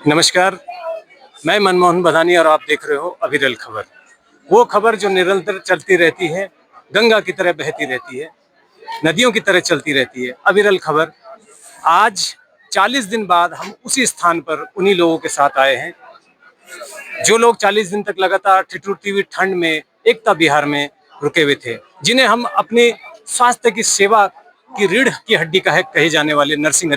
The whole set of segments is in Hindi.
नमस्कार, मैं मनमोहन बधानी और आप देख रहे हो अविरल खबर। वो खबर जो निरंतर चलती रहती है, गंगा की तरह बहती रहती है, नदियों की तरह चलती रहती है। अविरल खबर आज 40 दिन बाद हम उसी स्थान पर उन्हीं लोगों के साथ आए हैं, जो लोग 40 दिन तक लगातार ठिठुरती हुई ठंड में एकता विहार में रुके हुए थे, जिन्हें हम अपने स्वास्थ्य की सेवा की रीढ़ की हड्डी कहे जाने वाले नर्सिंग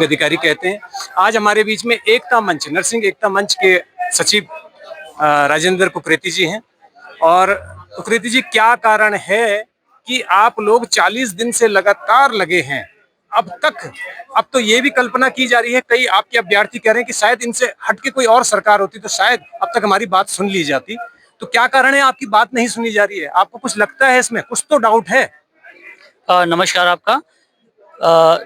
अधिकारी कहते हैं। आज हमारे बीच में नर्सिंग एकता मंच के सचिव राजेंद्र कुकरेती जी हैं। और कुकरेती जी, क्या कारण है कि आप लोग 40 दिन से लगातार लगे हैं अब तक? अब तो ये भी कल्पना की जा रही है, कई आपके अभ्यर्थी कह रहे हैं कि शायद इनसे हटके कोई और सरकार होती तो शायद अब तक हमारी बात सुन ली जाती। तो क्या कारण है आपकी बात नहीं सुनी जा रही है? आपको कुछ लगता है इसमें? कुछ तो डाउट है। नमस्कार आपका।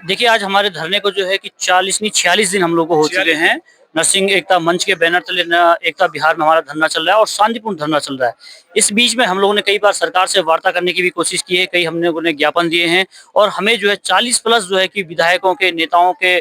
देखिए, आज हमारे धरने को जो है कि 40 नहीं 46 दिन हम लोग को हो चुके हैं। नरसिंह एकता मंच के बैनर तले एकता विहार में हमारा धरना चल रहा है और शांतिपूर्ण धरना चल रहा है। इस बीच में हम लोगों ने कई बार सरकार से वार्ता करने की भी कोशिश की है, कई हम लोगों ने ज्ञापन दिए हैं और हमें जो है 40 प्लस जो है कि विधायकों के, नेताओं के,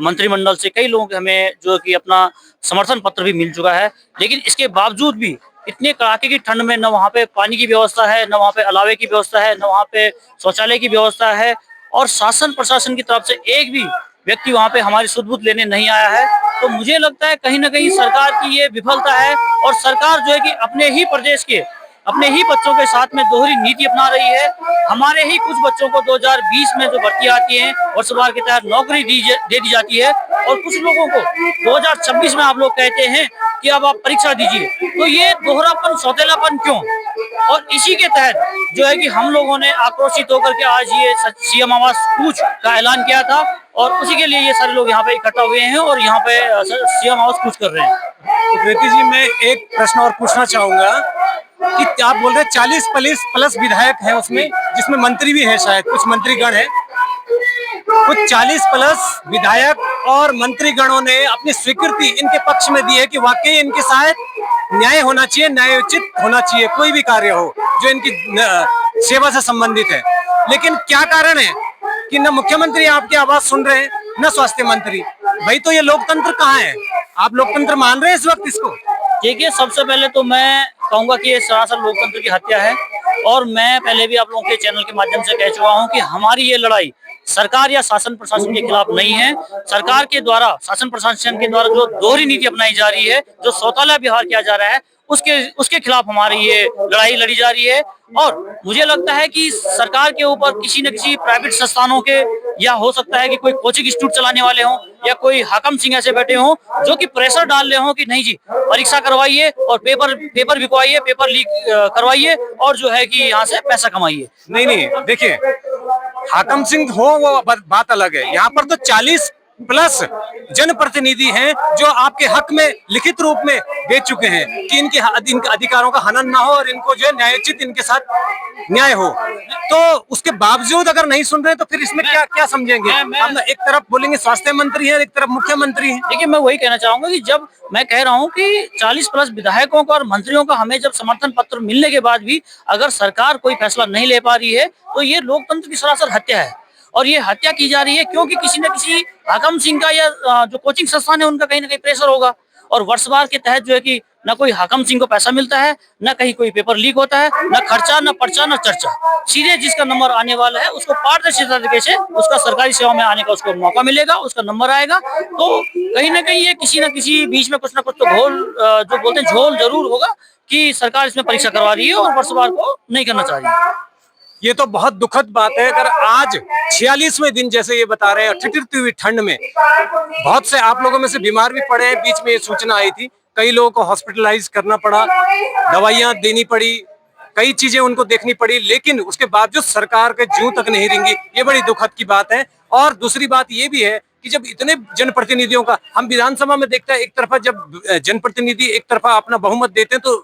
मंत्रिमंडल से कई लोगों के हमें जो कि अपना समर्थन पत्र भी मिल चुका है। लेकिन इसके बावजूद भी इतने कड़ाके की ठंड में न वहाँ पे पानी की व्यवस्था है, न वहाँ पे अलावे की व्यवस्था है, न वहाँ पे शौचालय की व्यवस्था है और शासन प्रशासन की तरफ से एक भी व्यक्ति वहाँ पे हमारी सुध-बुध लेने नहीं आया है। तो मुझे लगता है कहीं न कहीं सरकार की ये विफलता है और सरकार जो है कि अपने ही प्रदेश के, अपने ही बच्चों के साथ में दोहरी नीति अपना रही है। हमारे ही कुछ बच्चों को 2020 में जो भर्ती आती है, वर्षवार के तहत नौकरी दे दी जाती है और कुछ लोगों को 2026 में आप लोग कहते हैं कि अब आप परीक्षा दीजिए। तो ये दोहरापन, सौतेलापन क्यों? और इसी के तहत जो है कि हम लोगों ने आक्रोशित होकर के आज ये सीएम आवास कूच का ऐलान किया था और उसी के लिए ये सारे लोग यहाँ पे इकट्ठा हुए हैं और यहाँ पे सीएम आवास कूच कर रहे हैं। तो प्रीति जी, मैं एक प्रश्न और पूछना चाहूंगा कि आप बोल रहे हैं 40 प्लस विधायक हैं उसमें, जिसमें मंत्री भी हैं, शायद कुछ मंत्रीगण हैं। कुछ 40 प्लस विधायक और मंत्रीगणों ने अपनी स्वीकृति इनके पक्ष में दी है कि वाकई इनके साथ न्याय होना चाहिए, न्यायोचित होना चाहिए, कोई भी कार्य हो जो इनकी सेवा से संबंधित है। लेकिन क्या कारण है कि न मुख्यमंत्री आपकी आवाज सुन रहे हैं, न स्वास्थ्य मंत्री? भाई, तो ये लोकतंत्र कहाँ है? आप लोकतंत्र मान रहे हैं इस वक्त इसको? देखिए, सबसे पहले तो मैं कहूंगा कि ये सरासर लोकतंत्र की हत्या है और मैं पहले भी आप लोगों के चैनल के माध्यम से कह चुका हूं कि हमारी ये लड़ाई सरकार या शासन प्रशासन के खिलाफ नहीं है। सरकार के द्वारा, शासन प्रशासन के द्वारा जो दोहरी नीति अपनाई जा रही है, जो शौचालय विहार किया जा रहा है, उसके खिलाफ हमारी ये लड़ाई लड़ी जा रही है। और मुझे लगता है कि सरकार के ऊपर किसी न किसी प्राइवेट संस्थानों के, या हो सकता है कि कोई कोचिंग इंस्टीट्यूट चलाने वाले हों या कोई हाकम सिंह ऐसे बैठे हों जो कि प्रेशर डाल रहे हों कि नहीं जी, परीक्षा करवाइए और पेपर बिकवाइए, पेपर लीक करवाइए और जो है कि यहाँ से पैसा कमाइए। नहीं, देखिए, हाकम सिंह हो वो बात अलग है। यहाँ पर तो 40 प्लस जनप्रतिनिधि हैं जो आपके हक में लिखित रूप में दे चुके हैं कि इनके अधिकारों का हनन ना हो और इनको जो है न्यायोचित इनके साथ न्याय हो। तो उसके बावजूद अगर नहीं सुन रहे तो फिर इसमें क्या समझेंगे? हम एक तरफ बोलेंगे स्वास्थ्य मंत्री है, एक तरफ मुख्यमंत्री है। देखिए, मैं वही कहना चाहूंगा कि जब मैं कह रहा हूं कि 40 प्लस विधायकों का और मंत्रियों का हमें जब समर्थन पत्र मिलने के बाद भी अगर सरकार कोई फैसला नहीं ले पा रही है तो ये लोकतंत्र की सरासर हत्या है। और ये हत्या की जा रही है क्योंकि किसी न किसी हाकम सिंह का या जो कोचिंग संस्थान है उनका कहीं ना कहीं प्रेशर होगा। और वर्षवार के तहत जो है कि न कोई हाकम सिंह को पैसा मिलता है, न कहीं कोई पेपर लीक होता है, न खर्चा, न पर्चा, न चर्चा। सीधे जिसका नंबर आने वाला है उसको पारदर्शी तरीके से उसका सरकारी सेवा में आने का उसको मौका मिलेगा, उसका नंबर आएगा। तो कहीं ना कहीं ये किसी न किसी बीच में कुछ ना कुछ तो जो बोलते हैं झोल जरूर होगा कि सरकार इसमें परीक्षा करवा रही है और वर्षवार को नहीं करना चाह रही है। ये तो बहुत दुखद बात है। अगर आज 46वें दिन जैसे ये बता रहे हैं, ठिठुरती हुई ठंड में बहुत से आप लोगों में से बीमार भी पड़े हैं। बीच में ये सूचना आई थी, कई लोगों को हॉस्पिटलाइज करना पड़ा, दवाइयां देनी पड़ी, कई चीजें उनको देखनी पड़ी, लेकिन उसके बावजूद सरकार के जूं तक नहीं रेंगी। ये बड़ी दुखद की बात है। और दूसरी बात ये भी है कि जब इतने जनप्रतिनिधियों का हम विधानसभा में देखते हैं, एक तरफा जब जनप्रतिनिधि एक तरफा अपना बहुमत देते हैं तो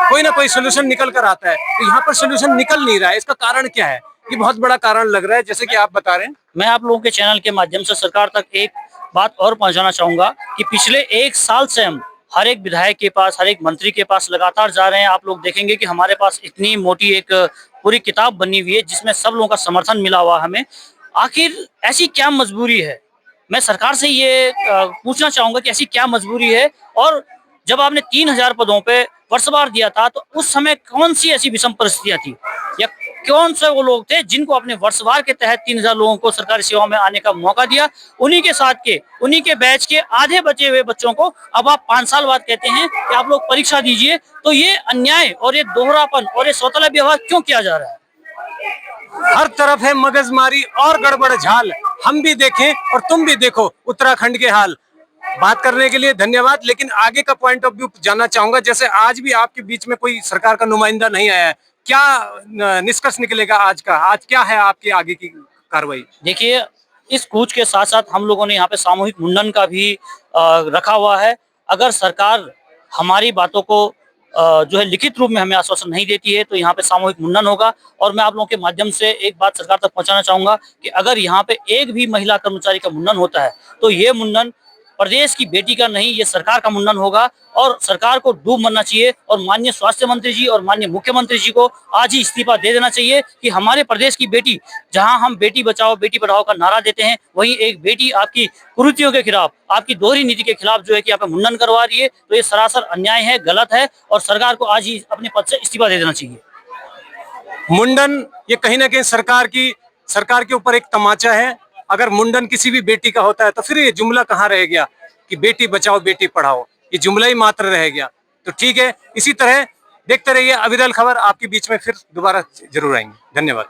कोई ना कोई सोल्यूशन निकल कर आता है, तो यहाँ पर सोल्यूशन निकल नहीं रहा है। इसका कारण क्या है? ये बहुत बड़ा कारण लग रहा है, जैसे कि आप बता रहे हैं। मैं आप लोगों के चैनल के माध्यम से सरकार तक एक बात और पहुंचाना चाहूंगा कि पिछले 1 साल से हम हर एक विधायक के पास, हर एक मंत्री के पास लगातार जा रहे हैं। आप लोग देखेंगे कि हमारे पास इतनी मोटी एक पूरी किताब बनी हुई है जिसमें सब लोगों का समर्थन मिला हुआ हमें। आखिर ऐसी क्या मजबूरी है मैं सरकार से ये पूछना चाहूंगा कि ऐसी क्या मजबूरी है, और जब आपने 3000 पदों पे वर्षवार दिया था तो उस समय कौन सी ऐसी विषम परिस्थितियां थी, या कौन से वो लोग थे जिनको आपने वर्षवार के तहत 3000 लोगों को सरकारी सेवा में आने का मौका दिया, उन्हीं के बैच के आधे बचे हुए बच्चों को अब आप 5 साल बाद कहते हैं कि आप लोग परीक्षा दीजिए। तो ये अन्याय और ये दोहरापन और ये सौतला व्यवहार क्यों किया जा रहा है? हर तरफ है मगजमारी और गड़बड़ झाल। हम भी देखें और तुम भी देखो उत्तराखंड के हाल। बात करने के लिए धन्यवाद, लेकिन आगे का पॉइंट ऑफ व्यू जानना चाहूंगा। जैसे आज भी आपके बीच में कोई सरकार का नुमाइंदा नहीं आया है, क्या निष्कर्ष निकलेगा आज का? आज क्या है आपकी आगे की कार्रवाई? देखिए, इस कूच के साथ साथ हम लोगों ने यहाँ पे सामूहिक मुंडन का भी रखा हुआ है। अगर सरकार हमारी बातों को जो है लिखित रूप में हमें आश्वासन नहीं देती है तो यहाँ पे सामूहिक मुंडन होगा। और मैं आप लोगों के माध्यम से एक बात सरकार तक पहुंचाना चाहूंगा कि अगर यहाँ पे एक भी महिला कर्मचारी का मुंडन होता है तो ये मुंडन प्रदेश की बेटी का नहीं, ये सरकार का मुंडन होगा। और सरकार को डूब मरना चाहिए और माननीय स्वास्थ्य मंत्री जी और माननीय मुख्यमंत्री जी को आज ही इस्तीफा दे देना चाहिए कि हमारे प्रदेश की बेटी, जहां हम बेटी बचाओ बेटी पढ़ाओ का नारा देते हैं, वहीं एक बेटी आपकी कुरीतियों के खिलाफ, आपकी दोहरी नीति के खिलाफ जो है कि यहाँ पे मुंडन करवा रही है। तो ये सरासर अन्याय है, गलत है, और सरकार को आज ही अपने पद से इस्तीफा दे देना चाहिए। मुंडन ये कहीं ना कहीं सरकार के ऊपर एक तमाचा है। अगर मुंडन किसी भी बेटी का होता है तो फिर ये जुमला कहाँ रह गया कि बेटी बचाओ बेटी पढ़ाओ? ये जुमला ही मात्र रह गया। तो ठीक है, इसी तरह देखते रहिए अविरल खबर। आपके बीच में फिर दोबारा जरूर आएंगे। धन्यवाद।